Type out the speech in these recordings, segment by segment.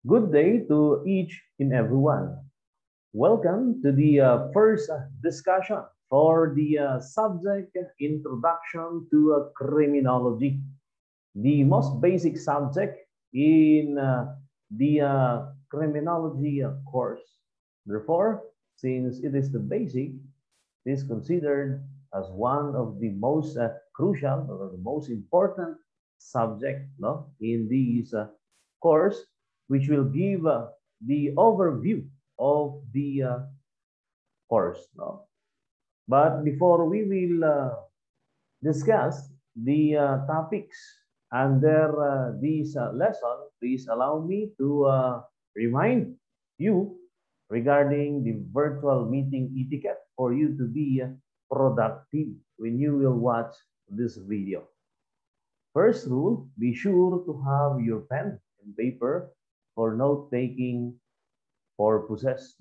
Good day to each and everyone. Welcome to the first discussion for the subject Introduction to Criminology, the most basic subject in the criminology course. Therefore, since it is the basic, it is considered as one of the most crucial or the most important subject in this course, which will give the overview of the course. But before we will discuss the topics under this lesson, please allow me to remind you regarding the virtual meeting etiquette for you to be productive when you will watch this video. First rule, be sure to have your pen and paper for note-taking purposes.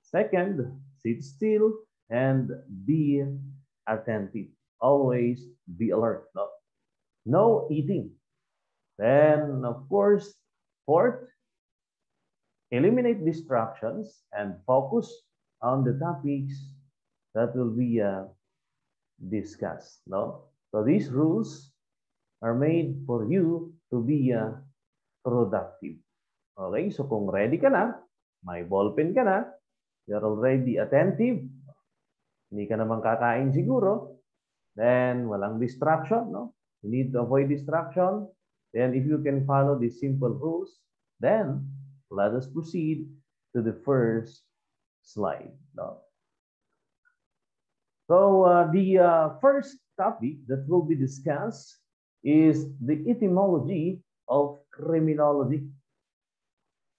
Second, sit still and be attentive. Always be alert. No eating. Then, of course, fourth, eliminate distractions and focus on the topics that will be discussed. So these rules are made for you to be productive. Okay, so kung ready ka na, may ballpen ka na, you're already attentive, hindi ka naman kakain siguro, then walang distraction, You need to avoid distraction. Then if you can follow these simple rules, then let us proceed to the first slide. So the first topic that will be discussed is the etymology of criminology.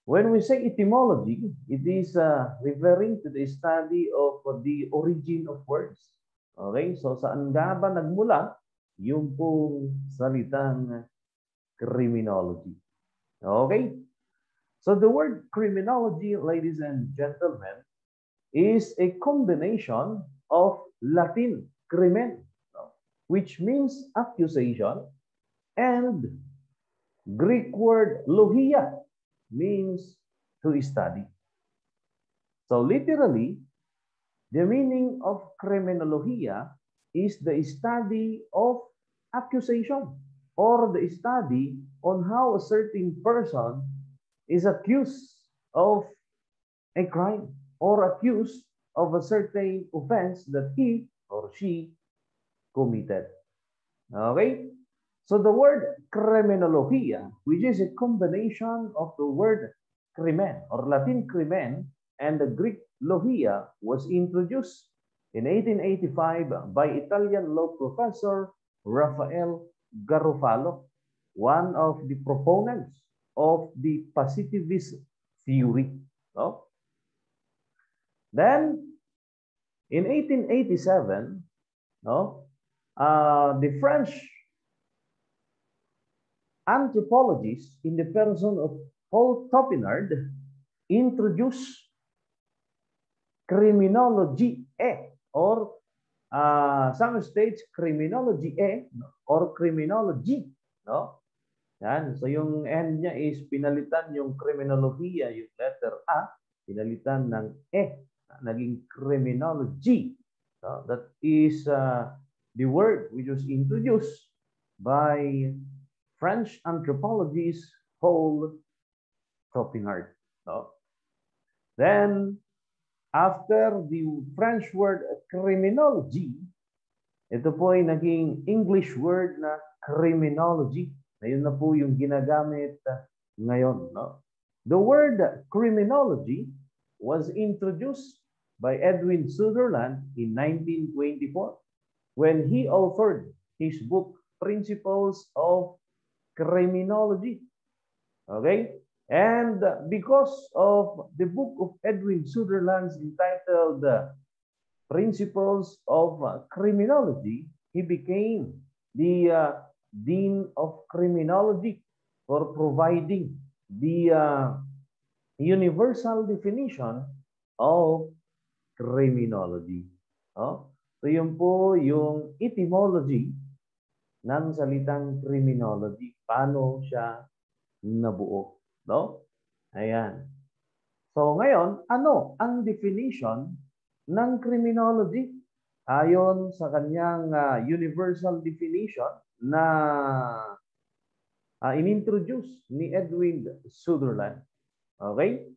When we say etymology, it is referring to the study of the origin of words. Okay, so saan nga ba nagmula yung pong salitang criminology? Okay, so the word criminology, ladies and gentlemen, is a combination of Latin crimen, which means accusation, and Greek word logia, means to study. So literally, the meaning of criminologia is the study of accusation or the study on how a certain person is accused of a crime or accused of a certain offense that he or she committed. Okay? So the word criminologia, which is a combination of the word crimen or Latin crimen and the Greek logia, was introduced in 1885 by Italian law professor Raphael Garofalo, one of the proponents of the positivist theory. Then in 1887, the French anthropologists in the person of Paul Topinard introduced criminology or some states criminology or criminology. Yan. So yung N niya is pinalitan yung criminologia, yung letter A, pinalitan ng naging criminology. That is the word which was introduced by French anthropologist Paul Topinard. Then, after the French word criminology, ito po ay naging English word na criminology. Ayun na po yung ginagamit ngayon. The word criminology was introduced by Edwin Sutherland in 1924 when he authored his book Principles of Criminology. Okay? And because of the book of Edwin Sutherland entitled Principles of Criminology, he became the Dean of Criminology for providing the universal definition of criminology. So yun po yung etymology ng salitang criminology. Paano siya nabuo? Ayan. So ngayon, ano ang definition ng criminology? Ayon sa kanyang universal definition na inintroduce ni Edwin Sutherland. Okay?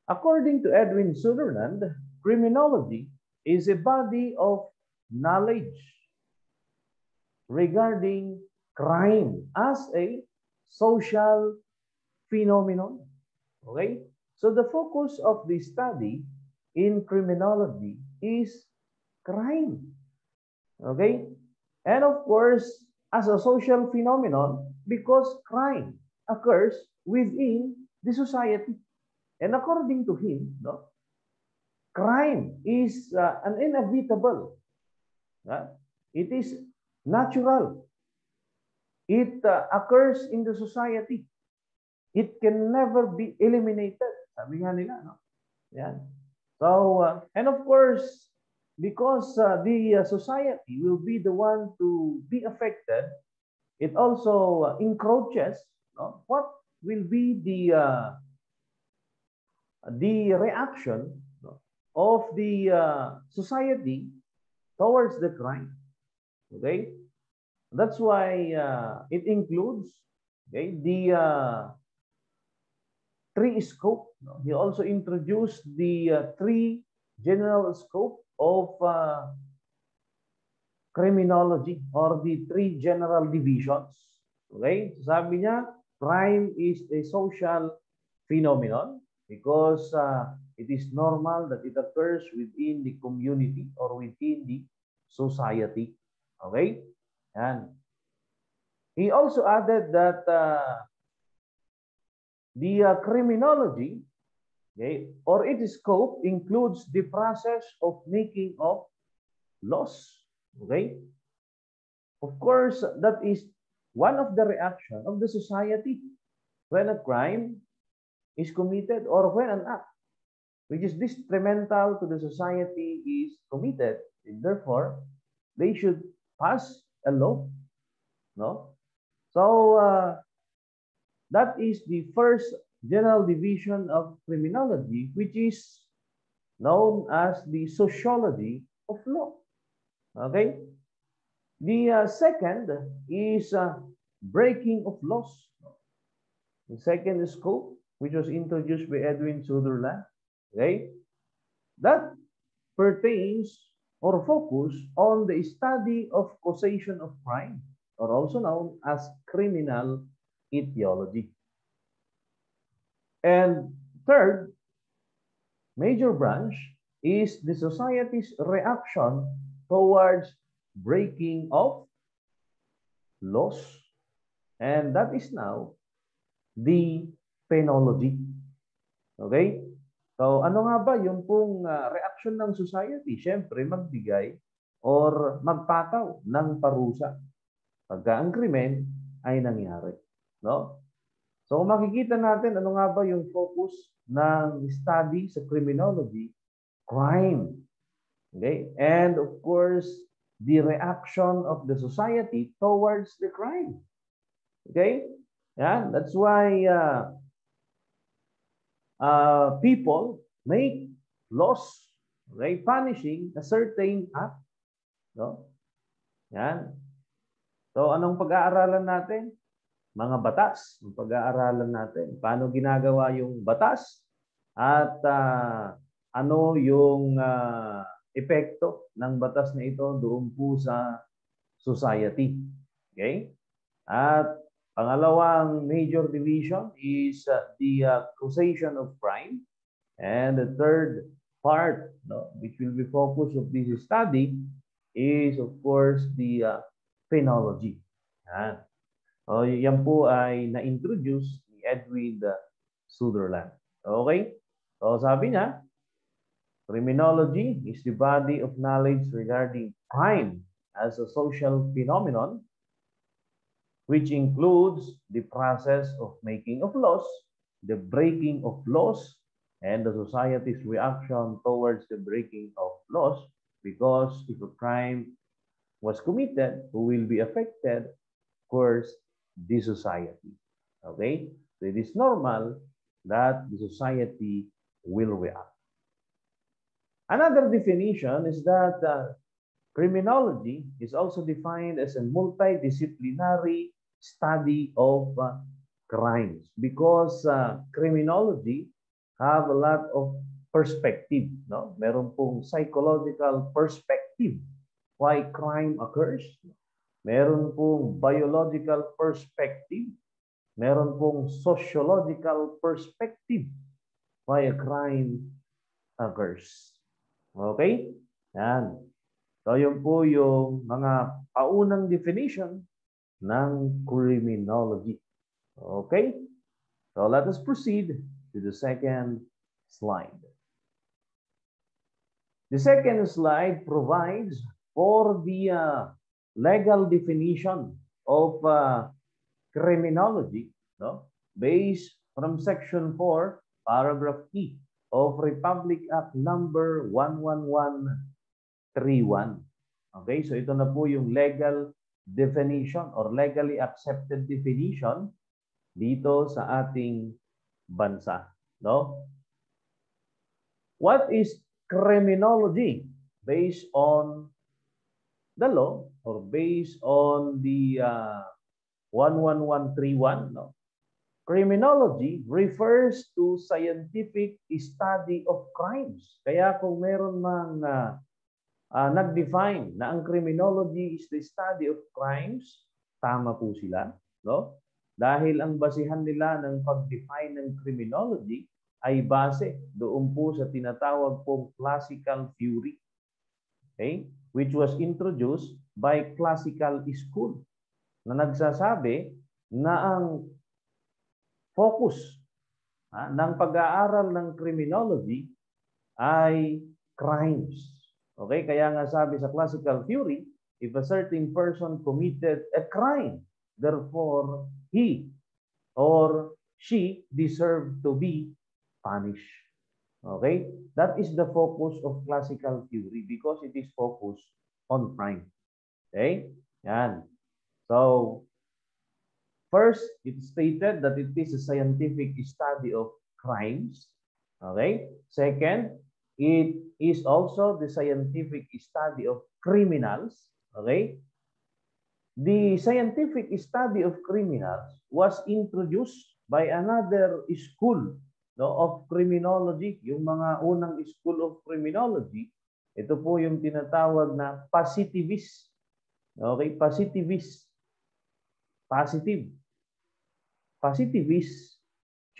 According to Edwin Sutherland, criminology is a body of knowledge regarding crime as a social phenomenon. Okay? So the focus of the study in criminology is crime. Okay? And of course, as a social phenomenon, because crime occurs within the society. And according to him, no, crime is an inevitable. It is natural. It occurs in the society. It can never be eliminated. Sabi nga nila, no? Yan. So, and of course, because the society will be the one to be affected, it also encroaches, no, what will be the reaction, no, of the society towards the crime. Okay, that's why it includes, okay, the three scope. No? He also introduced the three general scope of criminology or the three general divisions. Okay? Sabi niya, crime is a social phenomenon because it is normal that it occurs within the community or within the society. Okay? And he also added that the criminology, okay, or its scope includes the process of making of laws. Okay? Of course, that is one of the reaction of the society when a crime is committed or when an act which is detrimental to the society is committed. And therefore, they should pass a law. No? So, that is the first general division of criminology, which is known as the sociology of law. Okay? The second is breaking of laws. The second scope, which was introduced by Edwin Sutherland, okay, that pertains or focus on the study of causation of crime, or also known as criminal etiology. And third major branch is the society's reaction towards breaking of laws. And that is now the penology. Okay? So ano nga ba yung pong reaction ng society? Siyempre, magbigay or magpataw ng parusa pagka ang krimen ay nangyari. No? So makikita natin ano nga ba yung focus ng study sa criminology? Crime. Okay? And of course, the reaction of the society towards the crime. Okay? Yeah, that's why people make laws, okay, punishing a certain act. No? Yan. So, anong pag-aaralan natin? Mga batas. Ang pag-aaralan natin. Paano ginagawa yung batas? At ano yung epekto ng batas na ito doon po sa society. Okay? At pangalawang major division is the causation of crime. And the third part, no, which will be focus of this study is of course the penology. Yan. So, yan po ay na-introduce ni Edwin Sutherland. Okay? So sabi niya, criminology is the body of knowledge regarding crime as a social phenomenon, which includes the process of making of laws, the breaking of laws, and the society's reaction towards the breaking of laws, because if a crime was committed, who will be affected? Of course, the society. Okay? So it is normal that the society will react. Another definition is that criminology is also defined as a multidisciplinary study of crimes because criminology have a lot of perspective. No? Meron pong psychological perspective why crime occurs. Meron pong biological perspective. Meron pong sociological perspective why a crime occurs. Okay? Yan. So, yun po yung mga paunang definition ng criminology. Okay? So, let us proceed to the second slide. The second slide provides for the legal definition of criminology, no? Based from Section 4, Paragraph E of Republic Act number 11131. Okay, so ito na po yung legal definition or legally accepted definition dito sa ating bansa, no? What is criminology? Based on the law or based on the 11131, no? Criminology refers to scientific study of crimes. Kaya kung meron mang nag-define na ang criminology is the study of crimes, tama po sila, no? Dahil ang basihan nila ng pag-define ng criminology ay base doon po sa tinatawag pong classical theory, okay? Which was introduced by classical school na nagsasabi na ang focus ng pag-aaral ng criminology ay crimes. Okay? Kaya nga sabi sa classical theory, if a certain person committed a crime, therefore he or she deserved to be punished. Okay? That is the focus of classical theory because it is focused on crime. Okay? Yan. So, first, it stated that it is a scientific study of crimes. Okay? Second, it is also the scientific study of criminals. Okay? The scientific study of criminals was introduced by another school, no, of criminology. Yung mga unang school of criminology, ito po yung tinatawag na positivist. Okay? Positivist. Positivist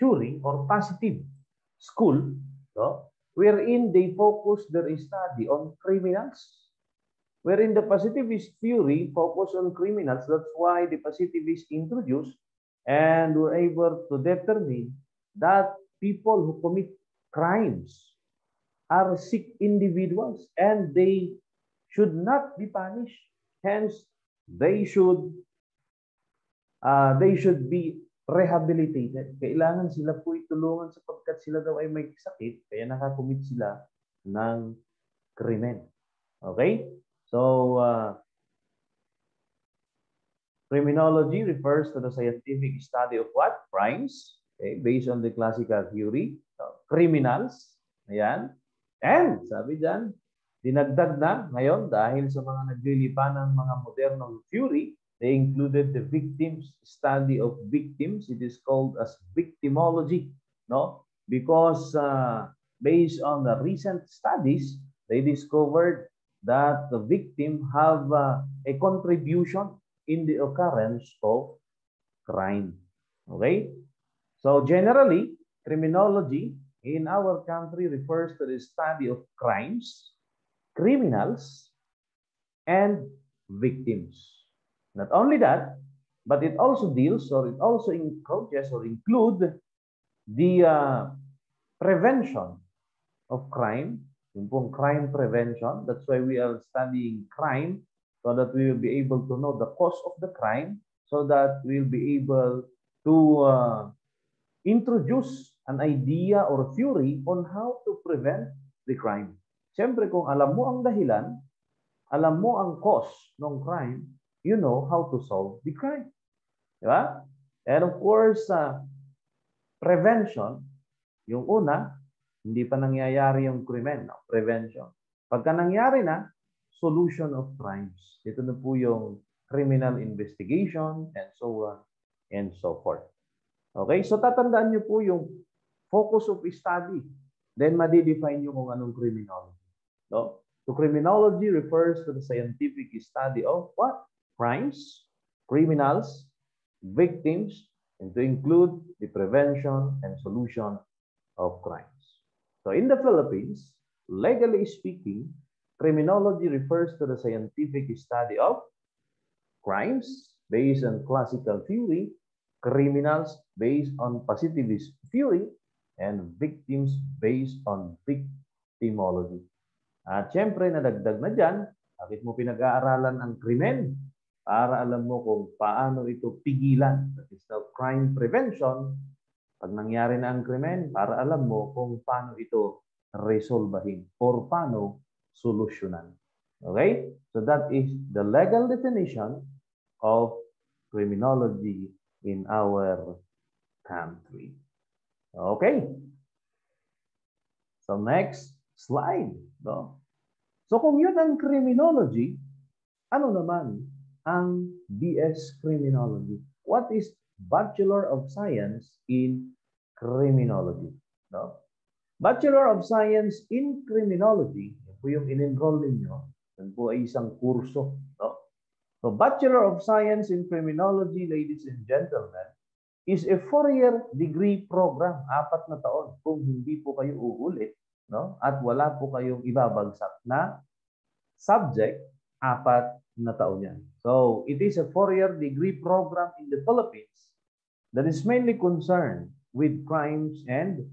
theory or positive school, no? Wherein they focus their study on criminals. Wherein the positivist theory focus on criminals, that's why the positivists introduced and were able to determine that people who commit crimes are sick individuals and they should not be punished. Hence, they should be rehabilitated. Kailangan sila po itulungan sapagkat sila daw ay may sakit, kaya nakakumit sila ng krimen. Okay? So, criminology refers to the scientific study of what? Crimes. Okay? Based on the classical theory. So, criminals. Ayan. And, sabi dyan, dinagdag na ngayon dahil sa mga naglilipa ng mga modernong theory. They included the victims, study of victims. It is called as victimology, no? Because based on the recent studies, they discovered that the victim have a contribution in the occurrence of crime. Okay? So generally, criminology in our country refers to the study of crimes, criminals, and victims. Not only that, but it also deals or it also encourages or include the prevention of crime, yung pong crime prevention. That's why we are studying crime so that we will be able to know the cause of the crime so that we'll be able to introduce an idea or theory on how to prevent the crime. Siyempre, kung alam mo ang dahilan, alam mo ang cause ng crime, you know how to solve the crime. Diba? And of course, Prevention, yung una, hindi pa nangyayari yung krimen, no? Prevention. Pagka nangyari na, solution of crimes. Ito na po yung criminal investigation and so on and so forth. Okay? So tatandaan nyo po yung focus of study. Then madidefine nyo kung anong criminology. No? So criminology refers to the scientific study of what? Crimes, criminals, victims, and to include the prevention and solution of crimes. So in the Philippines, legally speaking, criminology refers to the scientific study of crimes based on classical theory, criminals based on positivist theory, and victims based on victimology. At syempre, nadagdag na dyan, bakit mo pinag-aaralan ang krimen? Para alam mo kung paano ito pigilan. That is the crime prevention. Pag nangyari na ang krimen, para alam mo kung paano ito resolbahin or paano solusyonan. Okay? So that is the legal definition of criminology in our country. Okay? So next slide. No? So kung yun ang criminology, ano naman ang BS Criminology? What is Bachelor of Science in Criminology? No? Bachelor of Science in Criminology, yun po yung in-enroll ninyo, yun po ay isang kurso. No? So Bachelor of Science in Criminology, ladies and gentlemen, is a 4-year degree program, 4 na taon, kung hindi po kayo uulit, no? At wala po kayong ibabagsak na subject, 4 na taon yan. So, it is a 4-year degree program in the Philippines that is mainly concerned with crimes and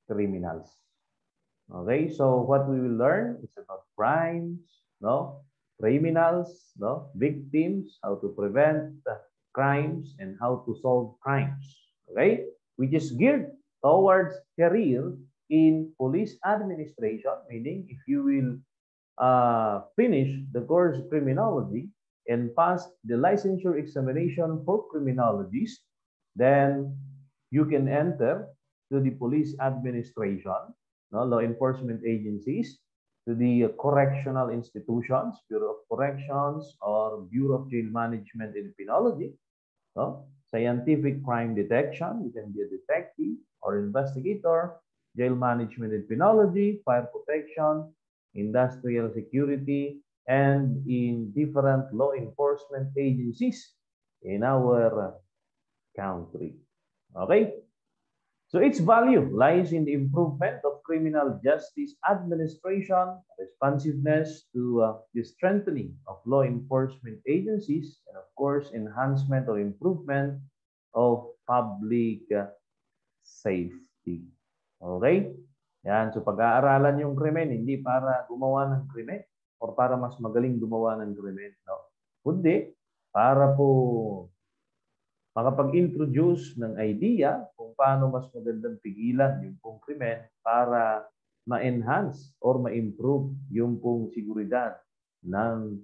criminals. Okay, so what we will learn is about crimes, no? Criminals, no? Victims, how to prevent crimes, and how to solve crimes. Okay, which is geared towards career in police administration, meaning if you will finish the course of criminology and pass the licensure examination for criminologists, then you can enter to the police administration, no, law enforcement agencies, to the correctional institutions, Bureau of Corrections or Bureau of Jail Management and Penology, no? Scientific crime detection, you can be a detective or investigator, jail management and penology, fire protection, industrial security, and in different law enforcement agencies in our country. Okay? So its value lies in the improvement of criminal justice administration, responsiveness to the strengthening of law enforcement agencies, and of course, enhancement or improvement of public safety. Okay? Yan. So pag-aaralan yung krimen, hindi para gumawa ng krimen or para mas magaling gumawa ng krimen. No? Kundi para po makapag-introduce ng idea kung paano mas magandang pigilan yung pong krimen para ma-enhance or ma-improve yung pong seguridad ng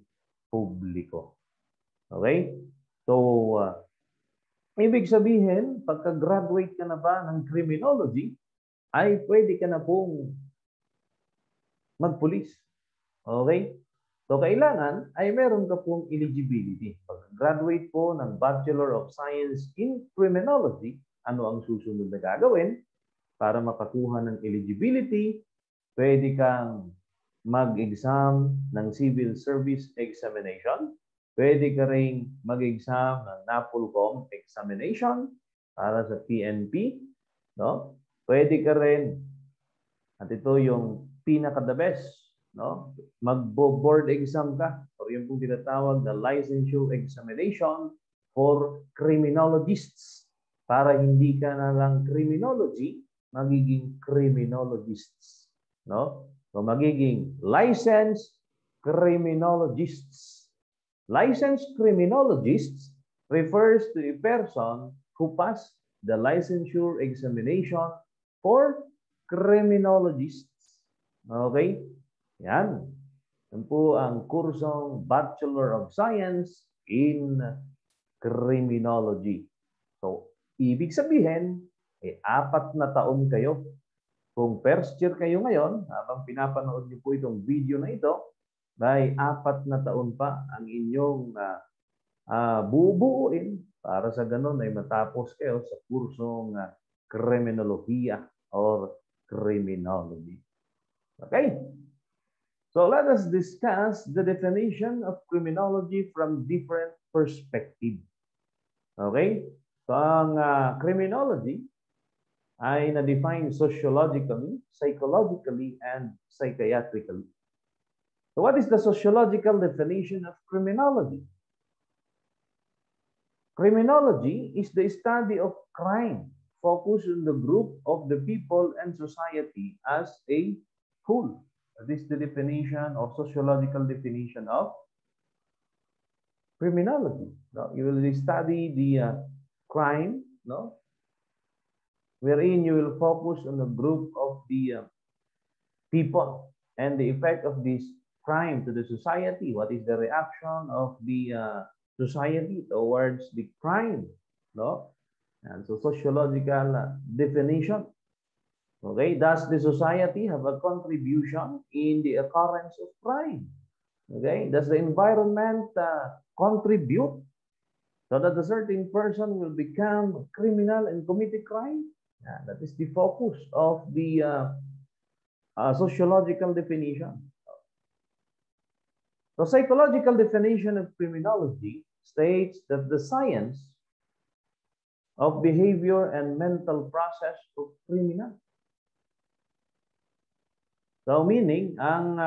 publiko. Okay? So, ibig sabihin, pagka-graduate ka na ba ng criminology, ay pwede ka na pong magpulis. Okay? So, kailangan ay meron ka pong eligibility. Pag-graduate po ng Bachelor of Science in Criminology, ano ang susunod na gagawin para makakuha ng eligibility? Pwede kang mag-exam ng Civil Service Examination. Pwede ka rin mag-exam ng NAPOLCOM Examination para sa PNP. No? Pwede ka rin, at ito yung pinaka-the best, no? Mag-board exam ka or yung pong tinatawag na licensure examination for criminologists para hindi ka na lang criminology, magiging criminologists, no? So magiging licensed criminologists. Licensed criminologists refers to a person who passed the licensure examination for criminologists. Okay? Yan. Yan po ang kursong Bachelor of Science in Criminology. So, ibig sabihin, 4 na taon kayo. Kung first year kayo ngayon, habang pinapanood niyo po itong video na ito, ay 4 na taon pa ang inyong bubuuin para sa ganun ay matapos kayo sa kursong Criminolohiya or Criminology. Okay? So let us discuss the definition of criminology from different perspectives. Okay? So ang criminology ay na-define sociologically, psychologically, and psychiatrically. So what is the sociological definition of criminology? Criminology is the study of crime focused on the group of the people and society as a whole. This is the definition or sociological definition of criminology. No? You will study the crime, no? Wherein you will focus on a group of the people and the effect of this crime to the society. What is the reaction of the society towards the crime? No? And so sociological definition. Okay, does the society have a contribution in the occurrence of crime? Okay, does the environment contribute so that a certain person will become a criminal and commit a crime? That is the focus of the sociological definition. The psychological definition of criminology states that the science of behavior and mental process of criminal. So meaning, ang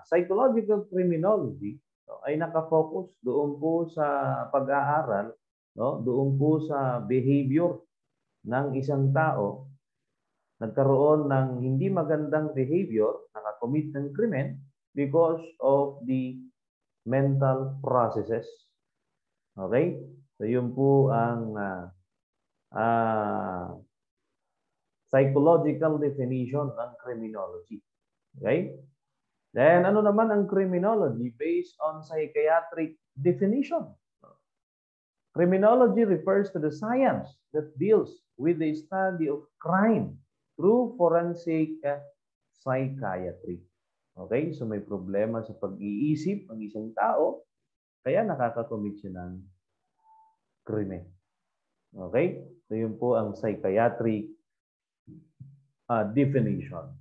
psychological criminology ay nakafocus doon po sa pag-aaral, no? Doon po sa behavior ng isang tao, nagkaroon ng hindi magandang behavior, nakakommit ng krimen because of the mental processes. Okay? So yun po ang psychological definition ng criminology. Okay? Then ano naman ang criminology based on psychiatric definition? Criminology refers to the science that deals with the study of crime through forensic psychiatry. Okay? So may problema sa pag-iisip ng isang tao, kaya nakakakommit siya ng krimen. Okay? So yun po ang psychiatric definition.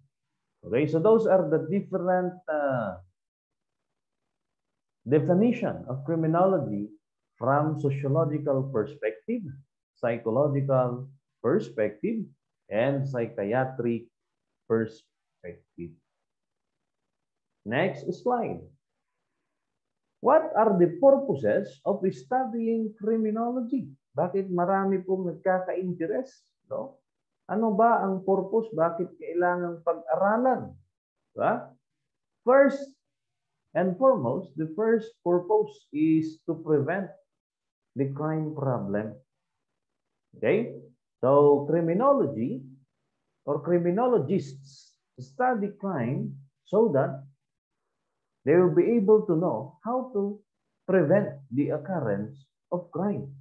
Okay? So those are the different definition of criminology from sociological perspective, psychological perspective, and psychiatric perspective. Next slide. What are the purposes of studying criminology? Bakit marami pong nagkaka-interest? No? Ano ba ang purpose? Bakit kailangang pag-aralan? Diba? First and foremost, the first purpose is to prevent the crime problem. Okay? So, criminology or criminologists study crime so that they will be able to know how to prevent the occurrence of crime.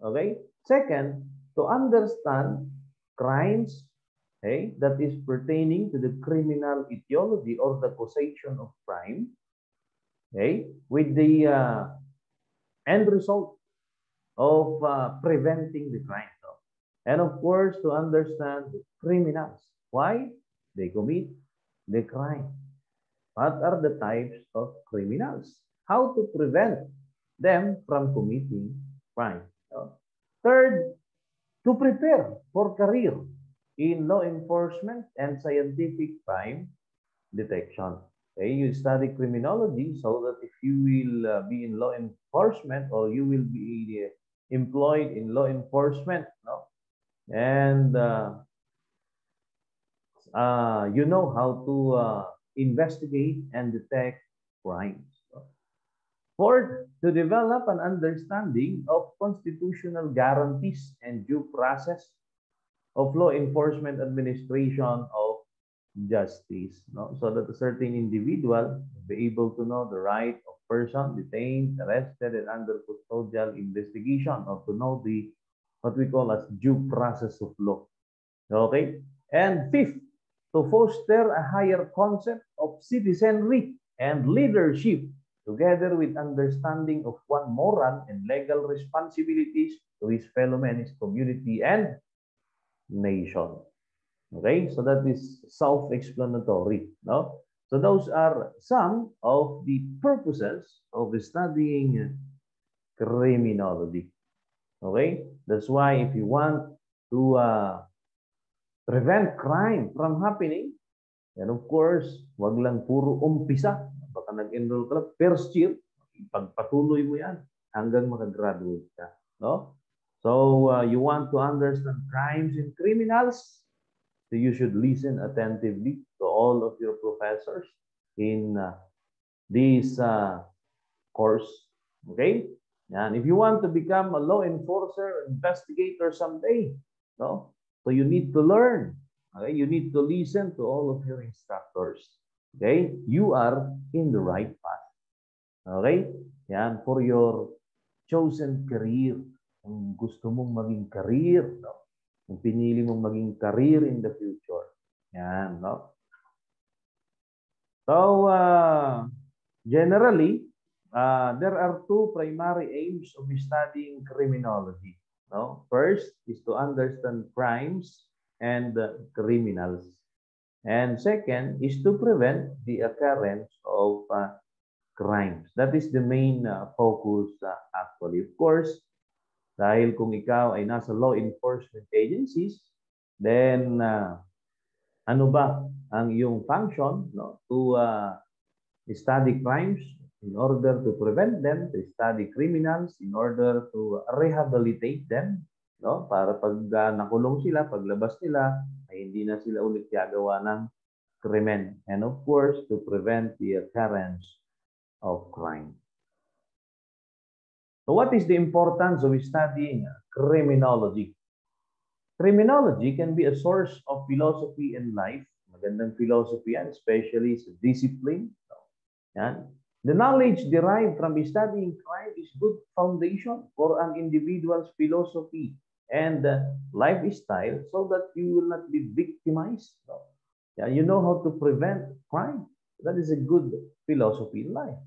Okay? Second, to understand crimes, okay, that is pertaining to the criminal etiology or the causation of crime, okay, with the end result of preventing the crime. And of course, to understand the criminals, why they commit the crime. What are the types of criminals? How to prevent them from committing crime. Third, to prepare for career in law enforcement and scientific crime detection. Okay, you study criminology so that if you will be in law enforcement or you will be employed in law enforcement, no? And you know how to investigate and detect crimes. Fourth, to develop an understanding of constitutional guarantees and due process of law enforcement administration of justice, no? So that a certain individual will be able to know the right of person detained, arrested, and under custodial investigation, or to know the what we call as due process of law. Okay? And fifth, to foster a higher concept of citizenry and leadership together with understanding of one moral and legal responsibilities to his fellow men, his community, and nation. Okay, so that is self-explanatory. No? So those are some of the purposes of studying criminology. Okay, that's why if you want to prevent crime from happening, and of course, wag lang puro umpisa. Baka nag-enroll ka lang, first year, ipagpatuloy mo yan hanggang makagraduate ka. No? So, you want to understand crimes and criminals, so you should listen attentively to all of your professors in this course. Okay? And if you want to become a law enforcer, investigator someday, no? So you need to learn. Okay? You need to listen to all of your instructors. Okay? You are in the right path. Okay? Yan, for your chosen career. Kung gusto mong maging career, no? Kung pinili mong maging career in the future. Yan, no? So, generally, there are two primary aims of studying criminology. No? First is to understand crimes and criminals. And second is to prevent the occurrence of crimes. That is the main focus actually. Of course, dahil kung ikaw ay nasa law enforcement agencies, then ano ba ang iyong function, no, to study crimes in order to prevent them, to study criminals in order to rehabilitate them, no, para pag nakulong sila, paglabas nila ay hindi na sila ulit gagawa ng krimen, and of course to prevent the occurrence of crime. So what is the importance of studying criminology? Criminology can be a source of philosophy in life. Magandang philosophy yan, especially sa discipline. Yan. The knowledge derived from studying crime is good foundation for an individual's philosophy and lifestyle so that you will not be victimized. Yeah, you know how to prevent crime. That is a good philosophy in life.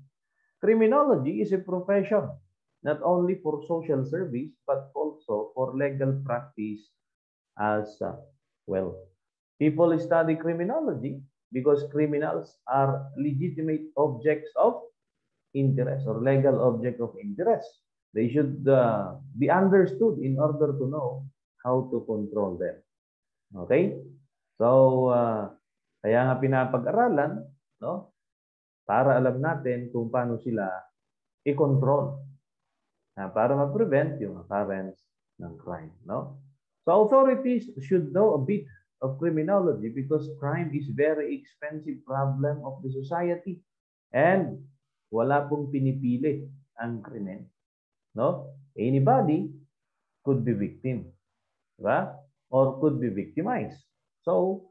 Criminology is a profession not only for social service but also for legal practice as well. People study criminology because criminals are legitimate objects of interest or legal object of interest. They should be understood in order to know how to control them. Okay? So, kaya nga pinapag-aralan, no? Para alam natin kung paano sila i-control. Para ma-prevent yung occurrence ng crime, no? So authorities should know a bit of criminology because crime is very expensive problem of the society and wala pong pinipili ang krimen, no? Anybody could be victim, diba? Or could be victimized. So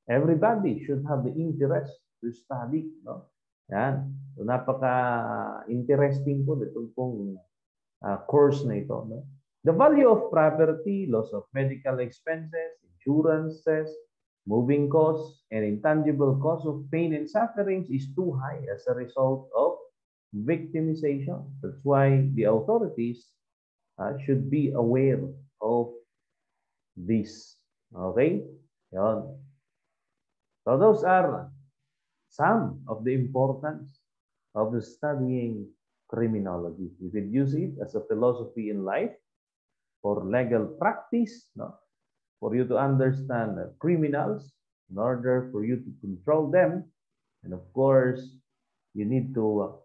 everybody should have the interest to study, no? Yan. So napaka-interesting po itong pong course na ito, no? The value of property, loss of medical expenses, insurances, moving costs, and intangible costs of pain and sufferings is too high as a result of victimization. That's why the authorities should be aware of this. Okay? Yan. So those are some of the importance of studying criminology. You could use it as a philosophy in life, for legal practice, no? For you to understand criminals in order for you to control them. And of course, you need to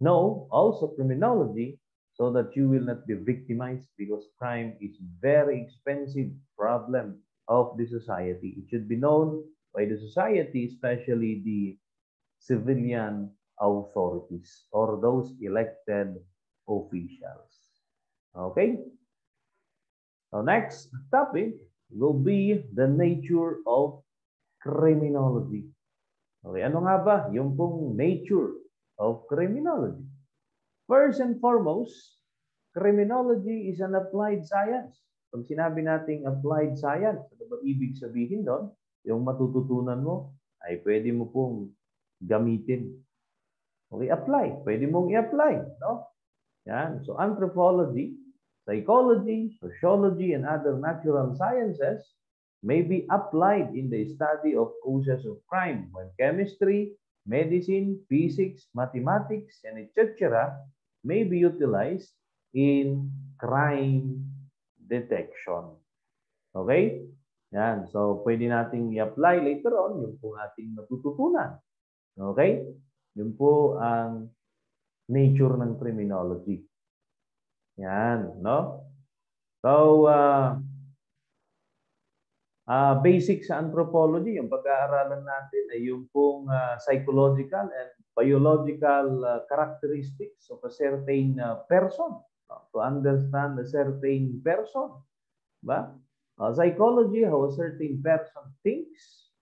know also criminology so that you will not be victimized because crime is very expensive problem of the society. It should be known by the society, especially the civilian authorities or those elected officials. Okay? So next topic will be the nature of criminology. Okay, ano nga ba yung pong nature of criminology? First and foremost, criminology is an applied science Pag sinabi nating applied science, ano ba ibig sabihin doon? Yung matututunan mo ay pwede mo pong gamitin. Okay, apply. Pwede mong i-apply, no? Yan. So anthropology, psychology, sociology, and other natural sciences may be applied in the study of causes of crime, when chemistry, medicine, physics, mathematics, and etc. may be utilized in crime detection. Okay? Yan. So, pwede nating i-apply later on yung po ating matututunan. Okay? Yun po ang nature ng criminology. Yan, no? So, basic sa anthropology, yung pag-aaralan natin ay yung pong psychological and biological characteristics of a certain person. To understand a certain person. Ba? Psychology, how a certain person thinks.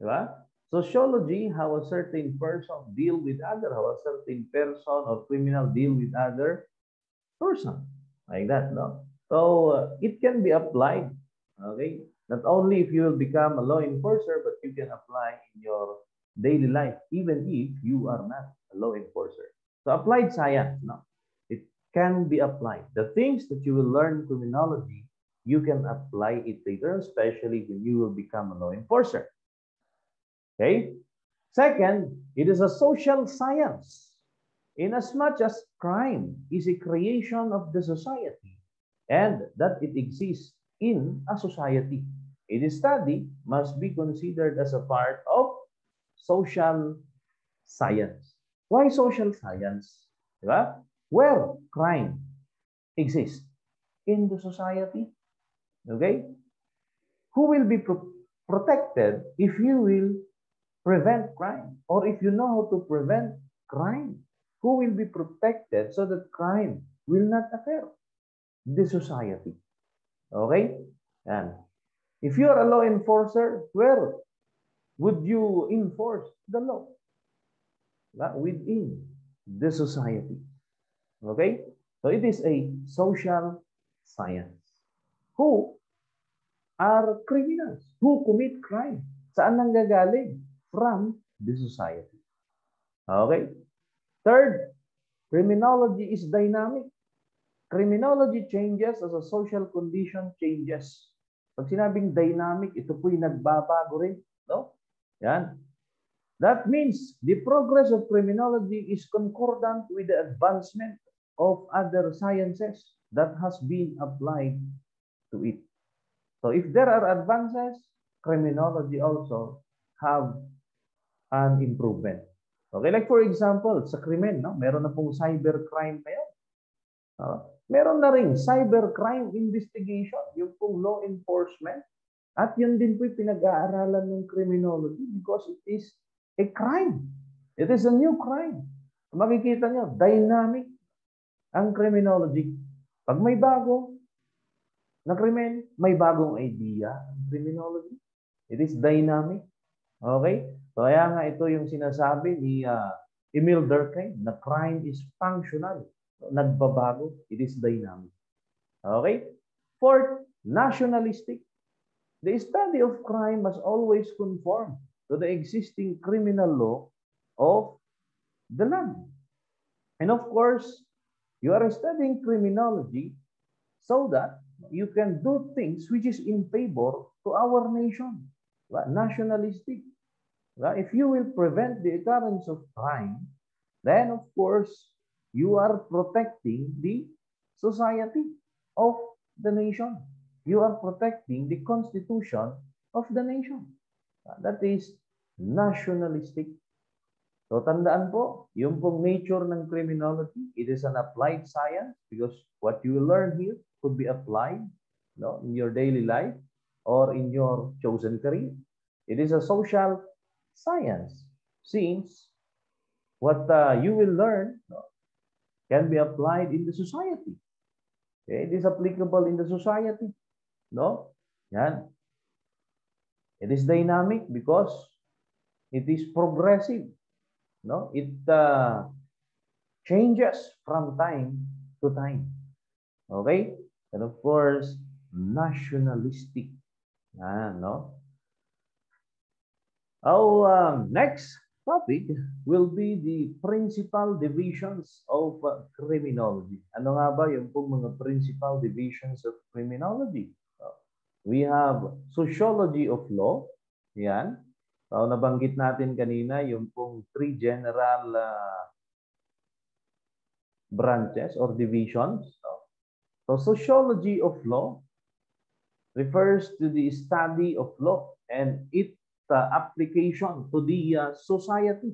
Diba? Sociology, how a certain person deal with other, how a certain person or criminal deal with other person. Like that, no? So, it can be applied, okay? Not only if you will become a law enforcer, but you can apply in your daily life, even if you are not a law enforcer. So, applied science, no? It can be applied. The things that you will learn in criminology, you can apply it later, especially when you will become a law enforcer. Okay? Second, it is a social science. Inasmuch as crime is a creation of the society and that it exists in a society, its study must be considered as a part of social science. Why social science? Diba? Well, crime exists in the society. Okay? Who will be protected if you will prevent crime, or if you know how to prevent crime? Who will be protected so that crime will not occur? The society. Okay? And if you are a law enforcer, where would you enforce the law? Within the society. Okay? So it is a social science. Who are criminals? Who commit crime? Saan nanggagaling? From the society. Okay? Third, criminology is dynamic. Criminology changes as a social condition changes. Pag sinabing dynamic, ito po'y nagbabago rin. No? Yan. That means the progress of criminology is concordant with the advancement of other sciences that has been applied to it. So if there are advances, criminology also have an improvement. Okay, like for example, sa krimen, no? Meron na pong cybercrime ngayon. Meron na rin cybercrime investigation, yung pong law enforcement. At yun din po pinag-aaralan ng criminology because it is a crime. It is a new crime. Makikita nyo, dynamic ang criminology. Pag may bago na krimen, may bagong idea ang criminology. It is dynamic. Okay? So, kaya nga ito yung sinasabi ni Emil Durkheim na crime is functional. Nagbabago. It is dynamic. Okay? Fourth, nationalistic. The study of crime must always conform to the existing criminal law of the land. And of course, you are studying criminology so that you can do things which is in favor to our nation. Nationalistic. If you will prevent the occurrence of crime, then of course, you are protecting the society of the nation. You are protecting the constitution of the nation. That is nationalistic. So tandaan po, yung pong nature ng criminology, it is an applied science because what you will learn here could be applied, no, in your daily life or in your chosen career. It is a social science since what you will learn, no, can be applied in the society. Okay? It is applicable in the society. No? Yan. It is dynamic because it is progressive. No? It changes from time to time. Okay? And of course, nationalistic. No? Our next topic will be the principal divisions of criminology. Ano nga ba yung pong mga principal divisions of criminology? We have Sociology of Law. Yan. So, nabanggit natin kanina yung pong three general branches or divisions. So, Sociology of Law refers to the study of law and its application to the society.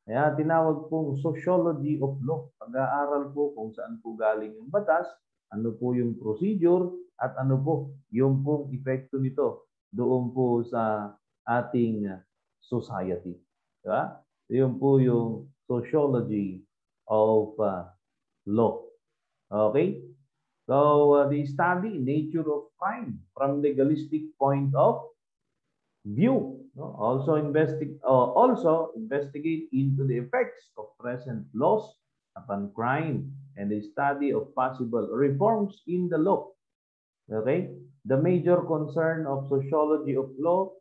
Kaya tinawag pong Sociology of Law. Pag-aaral po kung saan po galing yung batas, ano po yung procedure, at ano po yung pong epekto nito doon po sa ating society. Diba? Yun po yung Sociology of Law. Okay? So, the study nature of crime from legalistic point of view. Also investigate into the effects of present laws upon crime and the study of possible reforms in the law. Okay? The major concern of sociology of law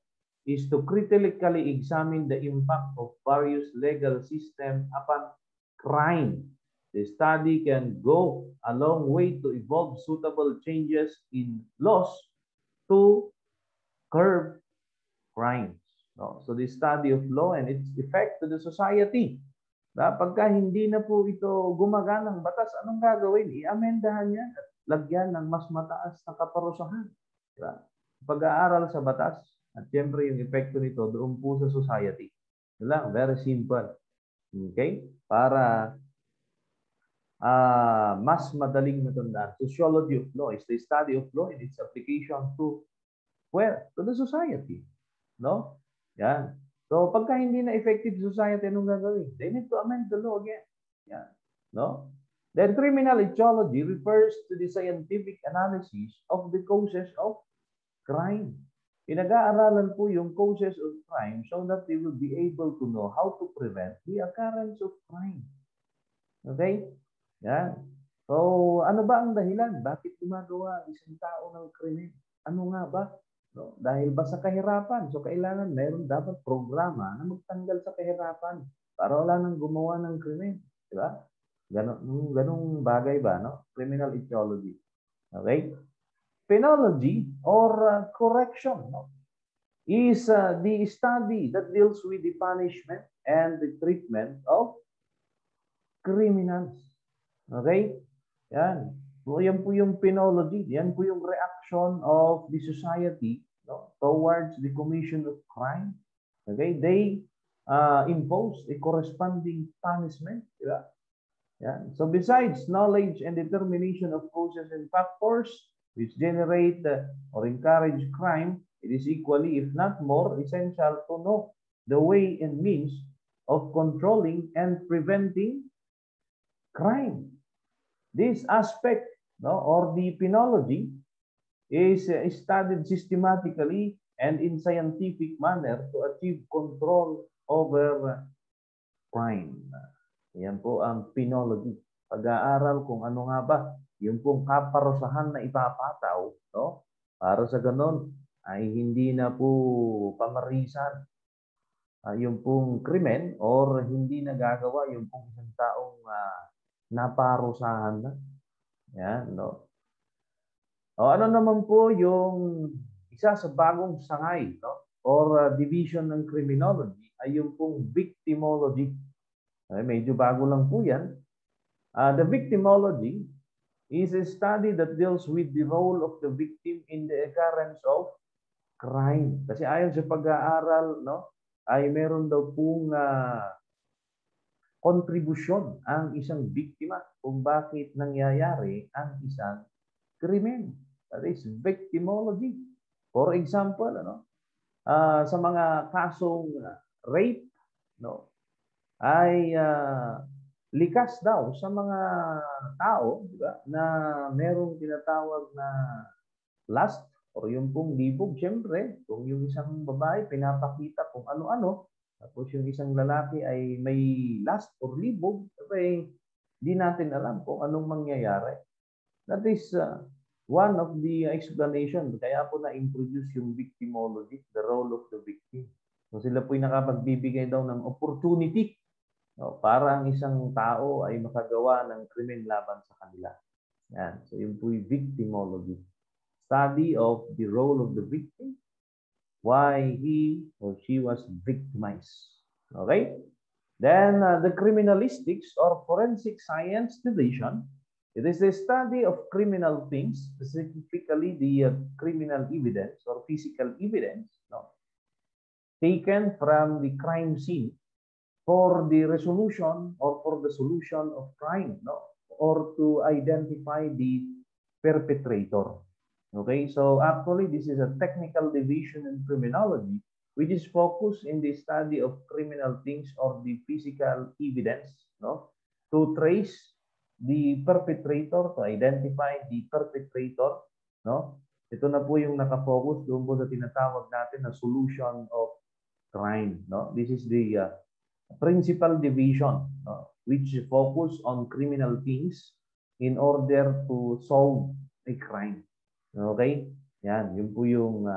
is to critically examine the impact of various legal systems upon crime. The study can go a long way to evolve suitable changes in laws to curb crimes. No? So the study of law and its effect to the society. Pagka hindi na po ito gumaganang batas, anong gagawin? I-amendahan yan at lagyan ng mas mataas na kaparusahan. Diba? Pag-aaral sa batas at siyempre yung epekto nito doon po sa society. Yun lang, very simple. Okay? Para mas madaling matandaan. Sociology of law is the study of law and its application to where? To the society. No? Yan. So, pagka hindi na effective society, anong gagawin? They need to amend the law again. Yan. No? Then, criminology refers to the scientific analysis of the causes of crime. Pinag-aaralan po yung causes of crime so that they will be able to know how to prevent the occurrence of crime. Okay? Yan. So, ano ba ang dahilan? Bakit gumagawa isang tao ng krimen? Ano nga ba? No? Dahil ba sa kahirapan? So, kailangan mayroon dapat programa na magtanggal sa kahirapan para wala nang gumawa ng krimen. Diba? Ganong bagay ba? No? Criminal etiology. Okay? Penology or correction, no? Is the study that deals with the punishment and the treatment of criminals. Okay? Yan. So, yan po yung penology. Yan po yung reaction of the society, no, towards the commission of crime. Okay? They impose a corresponding punishment. Diba? Yan. So, besides knowledge and determination of causes and factors which generate or encourage crime, it is equally, if not more, essential to know the way and means of controlling and preventing crime. This aspect, no, or the penology is studied systematically and in scientific manner to achieve control over crime. Yan po ang penology. Pag-aaral kung ano nga ba yung pong kaparusahan na ipapataw, no? Para sa ganun ay hindi na po pamarisan yung pong krimen or hindi na gagawa yung pong isang taong naparusahan na. Yan, no? O ano naman po yung isa sa bagong sangay, no? Or division ng criminology ay yung pong victimology. Ay, medyo bago lang po yan. The victimology is a study that deals with the role of the victim in the occurrence of crime. Kasi ayon sa pag-aaral, no, ay meron daw pong kontribusyon ang isang biktima kung bakit nangyayari ang isang krimen. That is victimology. For example, sa mga kasong rape, no, ay likas daw sa mga tao, diba, na merong tinatawag na lust or yung pong libog. Siyempre, kung yung isang babae pinapakita kung ano-ano, tapos yung isang lalaki ay may lust or libog, di natin alam kung anong mangyayari. That is one of the explanation, kaya po na-introduce yung victimology, the role of the victim. So sila po yung nakapagbibigay daw ng opportunity, no, para ang isang tao ay makagawa ng krimen laban sa kanila. Yan. So yun po yung victimology. Study of the role of the victim, why he or she was victimized. Okay? Then the criminalistics or forensic science division, it is the study of criminal things, specifically the criminal evidence or physical evidence, no, taken from the crime scene for the resolution or for the solution of crime, no, or to identify the perpetrator. Okay, so actually this is a technical division in criminology which is focused in the study of criminal things or the physical evidence, no, to trace the perpetrator, to identify the perpetrator, no. Ito na po yung nakafocus doon po sa tinatawag natin na solution of crime, no. This is the principal division, which focus on criminal things in order to solve a crime. Okay? Yan, yun po yung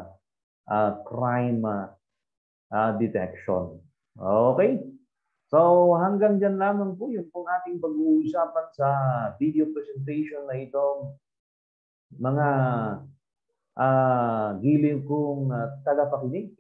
crime detection. Okay? So, hanggang dyan lamang po yun pong ating pag-uusapan sa video presentation na ito. Mga giliw kong tagapakinig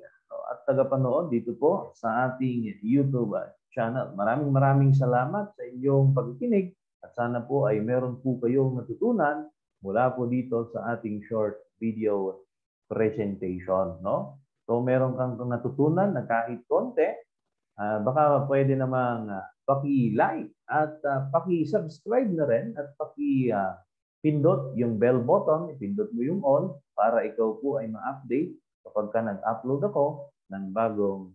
at tagapanood dito po sa ating YouTube channel. Maraming salamat sa inyong pagkikinig at sana po ay meron po kayong natutunan mula po dito sa ating short video presentation, no? So meron kang natutunan na kahit konti, baka pwede namang paki-like at paki-subscribe na rin at pindot yung bell button, ipindot mo yung all para ikaw po ay ma-update kapag ka nag-upload ako ng bagong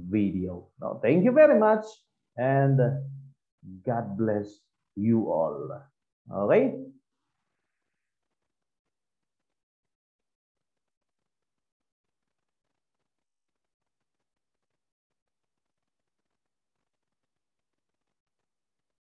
video. No, thank you very much and God bless you all. Okay?